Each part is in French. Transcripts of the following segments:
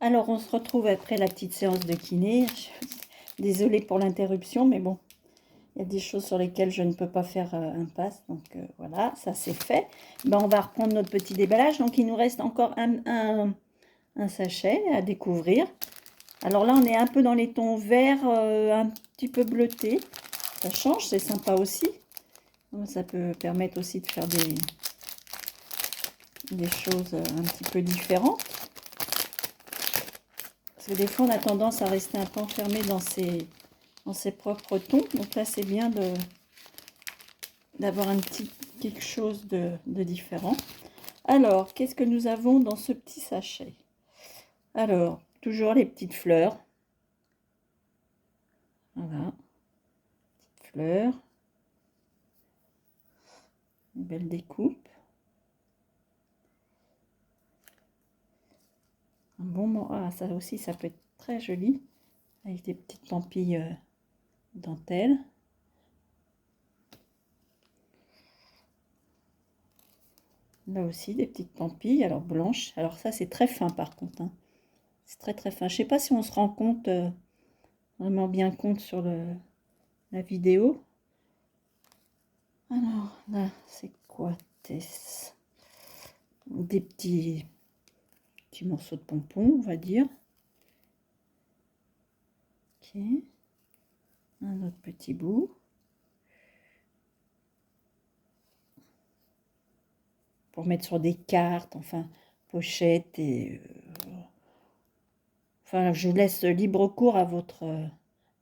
Alors, on se retrouve après la petite séance de kiné. Désolée pour l'interruption, mais bon, il y a des choses sur lesquelles je ne peux pas faire impasse. Donc voilà, ça c'est fait. Ben, on va reprendre notre petit déballage. Donc, il nous reste encore un sachet à découvrir. Alors là, on est un peu dans les tons verts, un petit peu bleutés. Ça change, c'est sympa aussi. Ça peut permettre aussi de faire des choses un petit peu différentes. Parce que des fois, on a tendance à rester un peu enfermé dans ses propres tons. Donc là, c'est bien d'avoir un petit quelque chose de différent. Alors, qu'est-ce que nous avons dans ce petit sachet? Alors, toujours les petites fleurs. Voilà. Petites fleurs. Une belle découpe. Un bon moment. Ah, ça aussi, ça peut être très joli. Avec des petites pampilles dentelles. Là aussi, des petites pampilles, alors blanches. Alors ça, c'est très fin par contre. Hein. C'est très très fin. Je ne sais pas si on se rend compte, vraiment bien compte sur la vidéo. Alors là, c'est quoi, Tess? Des petits morceaux de pompons, on va dire. Ok. Un autre petit bout. Pour mettre sur des cartes, enfin, pochettes et... enfin, je laisse libre cours à votre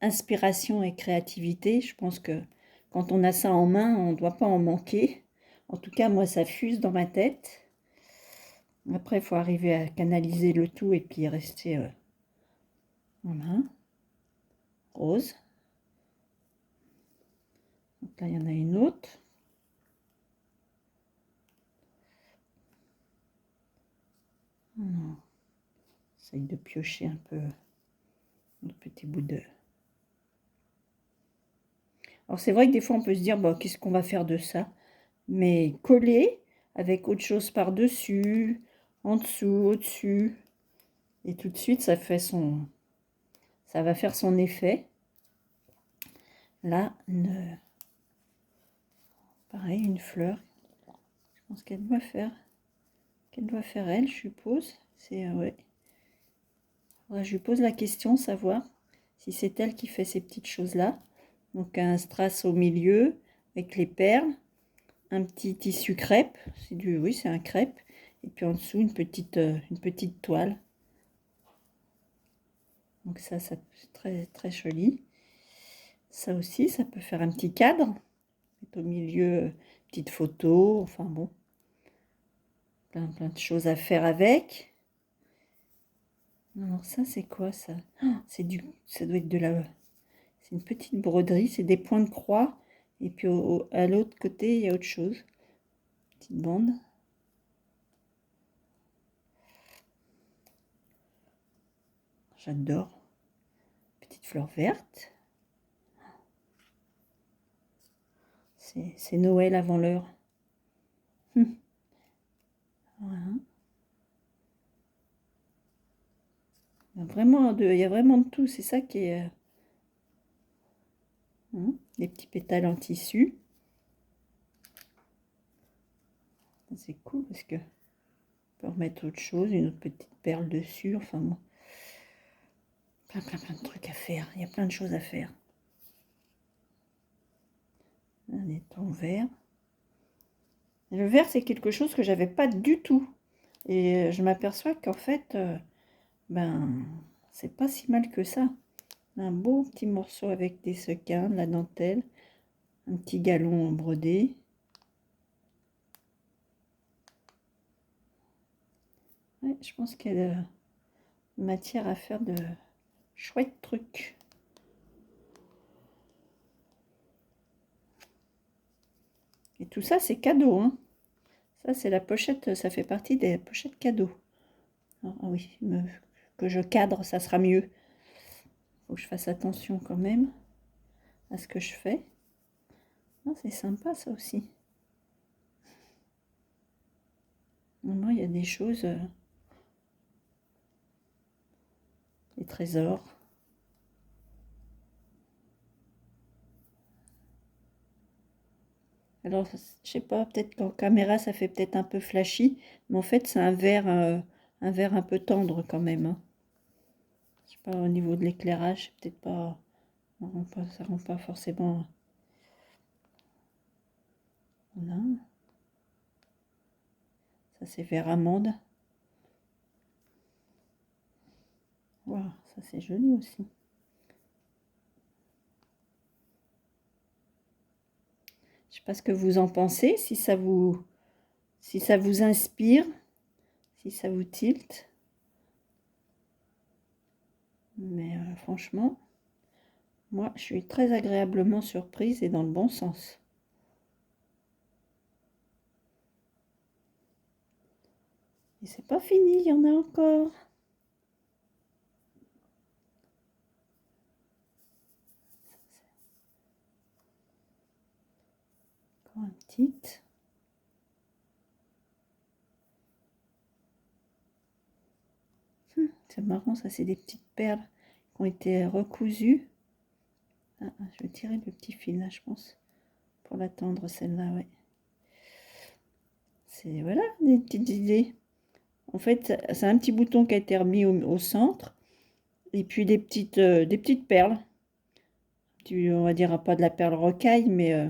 inspiration et créativité. Je pense que quand on a ça en main, on ne doit pas en manquer. En tout cas, moi, ça fuse dans ma tête. Après, il faut arriver à canaliser le tout et puis rester... voilà. Rose. Donc là, il y en a une autre. J'essaye de piocher un peu le petit bout de... Alors, c'est vrai que des fois, on peut se dire, bon, qu'est-ce qu'on va faire de ça? Mais coller avec autre chose par-dessus, en dessous, au-dessus. Et tout de suite, ça va faire son effet. Là, pareil, une fleur. Je pense qu'elle doit faire elle, je suppose. C'est ouais. Alors, je lui pose la question, savoir si c'est elle qui fait ces petites choses-là. Donc un strass au milieu avec les perles, un petit tissu crêpe, oui, c'est un crêpe, et puis en dessous une petite toile. Donc ça c'est très très joli. Ça aussi, ça peut faire un petit cadre. Au milieu, petite photo, enfin bon, plein de choses à faire avec. Alors ça, c'est quoi ça? Ça doit être c'est une petite broderie, c'est des points de croix. Et puis à l'autre côté, il y a autre chose. Petite bande. J'adore. Petite fleur verte. C'est Noël avant l'heure. Voilà. Il y a vraiment de tout. C'est ça qui est... des petits pétales en tissu. C'est cool parce que on peut remettre autre chose, une autre petite perle dessus. Enfin bon. Plein de trucs à faire. Il y a plein de choses à faire. Des tons verts. Le vert, c'est quelque chose que j'avais pas du tout. Et je m'aperçois qu'en fait, ben, c'est pas si mal que ça. Un beau petit morceau avec des sequins, de la dentelle, un petit galon brodé. Ouais, je pense qu'il y a matière à faire de chouettes trucs. Et tout ça, c'est cadeau, hein. Ça, c'est la pochette, ça fait partie des pochettes cadeaux. Ah oui, que je cadre, ça sera mieux. Faut que je fasse attention quand même à ce que je fais. Ah, c'est sympa ça aussi. Vraiment, il y a des choses. trésors. Alors, je sais pas, peut-être qu'en caméra, ça fait peut-être un peu flashy, mais en fait, c'est un vert un peu tendre quand même, hein. Je sais pas, au niveau de l'éclairage, peut-être pas, ça rend pas forcément... Voilà. Ça, c'est vert amande. Waouh, ça, c'est joli aussi. Je sais pas ce que vous en pensez, si ça vous inspire, si ça vous tilte. Mais franchement, moi, je suis très agréablement surprise et dans le bon sens. Et c'est pas fini, il y en a encore. Encore une petite. C'est marrant, ça c'est des petites perles qui ont été recousues. Ah, je vais tirer le petit fil là, je pense, pour l'attendre celle-là, ouais. C'est, voilà, des petites idées. En fait, c'est un petit bouton qui a été remis au centre. Et puis des petites perles. On va dire pas de la perle rocaille, mais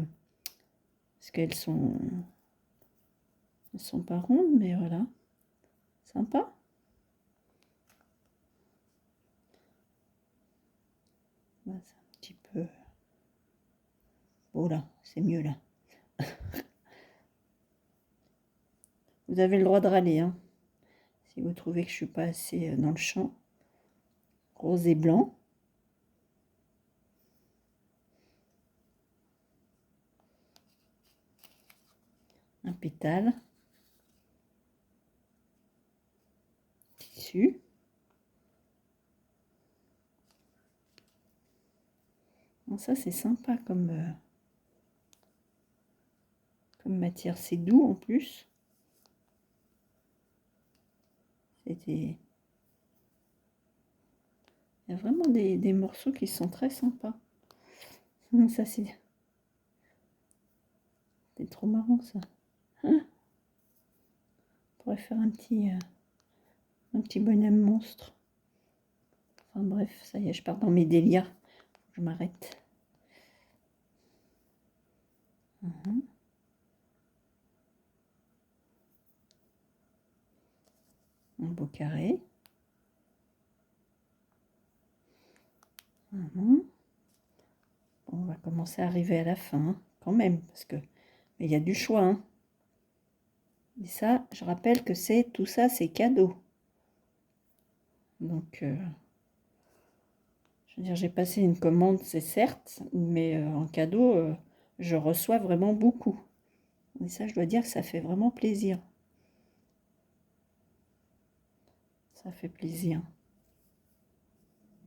parce elles sont pas rondes, mais voilà. Sympa. Là, c'est un petit peu... Oh là, c'est mieux là. Vous avez le droit de râler, hein, si vous trouvez que je suis pas assez dans le champ. Rose et blanc. Un pétale. Tissu. Bon, ça c'est sympa comme matière. C'est doux en plus. Il y a vraiment des morceaux qui sont très sympas. Ça c'est trop marrant ça. Hein, on pourrait faire un petit bonhomme monstre. Enfin bref, ça y est, je pars dans mes délires. Je m'arrête. Un beau carré. Bon, on va commencer à arriver à la fin, hein, quand même, parce que mais il y a du choix, hein. Et ça, je rappelle que tout ça, c'est cadeau. Donc, je veux dire, j'ai passé une commande, c'est certes, mais en cadeau, je reçois vraiment beaucoup. Et ça, je dois dire que ça fait vraiment plaisir. Ça fait plaisir.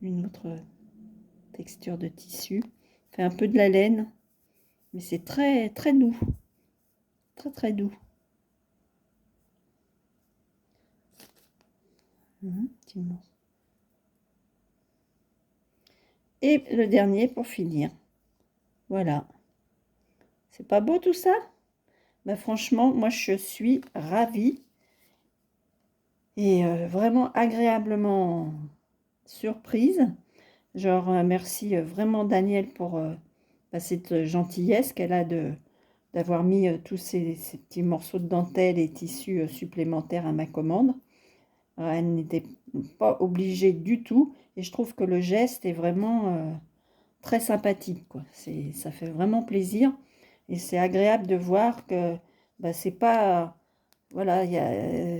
Une autre texture de tissu. Fait un peu de la laine, mais c'est très, très doux. Très, très doux. Petit mot. Et le dernier pour finir. Voilà. C'est pas beau tout ça? Ben franchement, moi je suis ravie et vraiment agréablement surprise. Je remercie vraiment Daniel pour cette gentillesse qu'elle a d'avoir mis tous ces petits morceaux de dentelle et tissus supplémentaires à ma commande. Elle n'était pas obligée du tout et je trouve que le geste est vraiment très sympathique, quoi. Ça fait vraiment plaisir et c'est agréable de voir que bah, c'est pas... Voilà,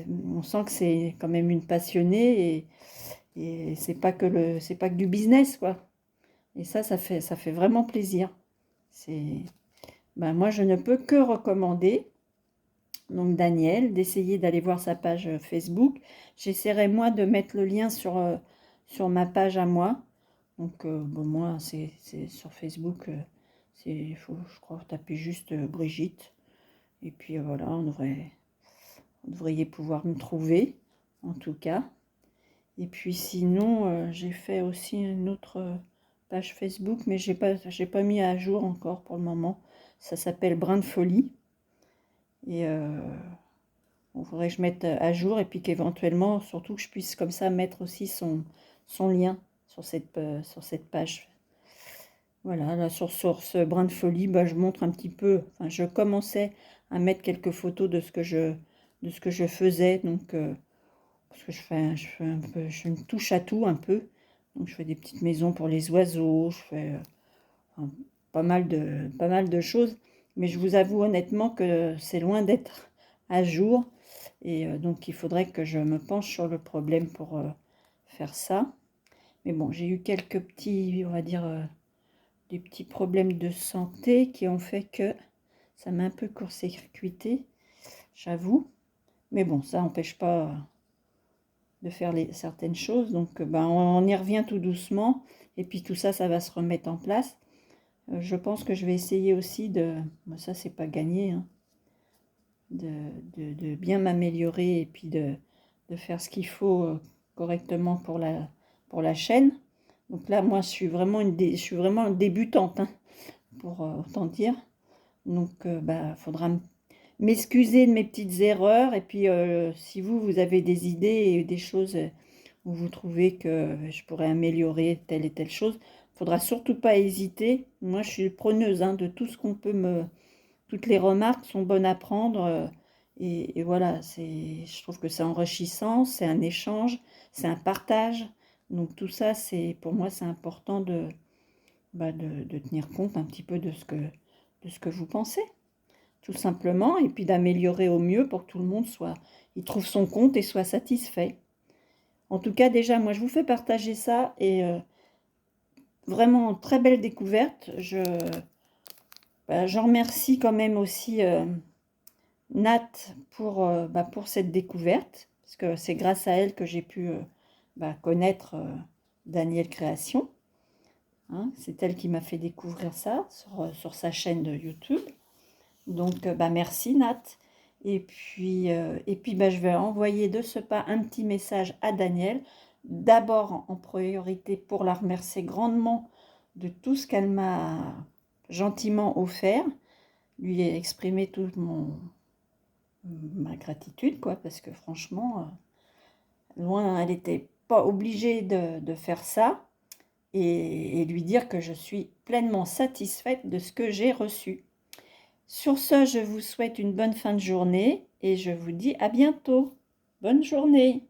on sent que c'est quand même une passionnée et c'est pas que du business, quoi. Et ça fait vraiment plaisir. Ben, moi, je ne peux que recommander, donc Daniel, d'essayer d'aller voir sa page Facebook. J'essaierai, moi, de mettre le lien sur ma page à moi. Donc, bon, moi, c'est sur Facebook, il faut, je crois, taper juste Brigitte. Et puis, voilà, vous devriez pouvoir me trouver, en tout cas. Et puis sinon, j'ai fait aussi une autre page Facebook, mais j'ai pas mis à jour encore pour le moment. Ça s'appelle Brin de Folie. Et il faudrait que je mette à jour et puis qu'éventuellement, surtout que je puisse comme ça mettre aussi son lien sur cette page. Voilà, là sur ce Brin de Folie, bah, je montre un petit peu, enfin je commençais à mettre quelques photos de ce que je faisais, donc parce que je fais un peu, je me touche à tout un peu. Donc je fais des petites maisons pour les oiseaux, je fais enfin, pas mal de choses. Mais je vous avoue honnêtement que c'est loin d'être à jour. Et donc il faudrait que je me penche sur le problème pour faire ça. Mais bon, j'ai eu quelques petits, on va dire, des petits problèmes de santé qui ont fait que ça m'a un peu court-circuité, j'avoue. Mais bon, ça n'empêche pas de faire certaines choses. Donc, ben, on y revient tout doucement. Et puis tout ça, ça va se remettre en place. Je pense que je vais essayer aussi de... Bon, ça, c'est pas gagné, hein, de bien m'améliorer et puis de faire ce qu'il faut correctement pour la chaîne. Donc là, moi, je suis vraiment débutante, hein, pour autant dire. Donc, bah, faudra m'excuser de mes petites erreurs. Et puis, si vous avez des idées et des choses où vous trouvez que je pourrais améliorer telle et telle chose, il ne faudra surtout pas hésiter. Moi, je suis preneuse, hein, de tout ce qu'on peut me... Toutes les remarques sont bonnes à prendre. Et voilà, je trouve que c'est enrichissant, c'est un échange, c'est un partage. Donc tout ça, pour moi, c'est important de tenir compte un petit peu de ce que vous pensez, tout simplement, et puis d'améliorer au mieux pour que tout le monde il trouve son compte et soit satisfait. En tout cas, déjà, moi, je vous fais partager ça, et vraiment, très belle découverte. J'en remercie quand même aussi Nat pour cette découverte, parce que c'est grâce à elle que j'ai pu connaître Daniel Création. Hein, c'est elle qui m'a fait découvrir ça sur sa chaîne de YouTube. Donc, merci Nat. Et puis, je vais envoyer de ce pas un petit message à Daniel. D'abord, en priorité, pour la remercier grandement de tout ce qu'elle m'a gentiment offert. Lui exprimer toute ma gratitude, quoi, parce que franchement, loin, elle n'était pas obligée de faire ça. Et lui dire que je suis pleinement satisfaite de ce que j'ai reçu. Sur ce, je vous souhaite une bonne fin de journée et je vous dis à bientôt. Bonne journée.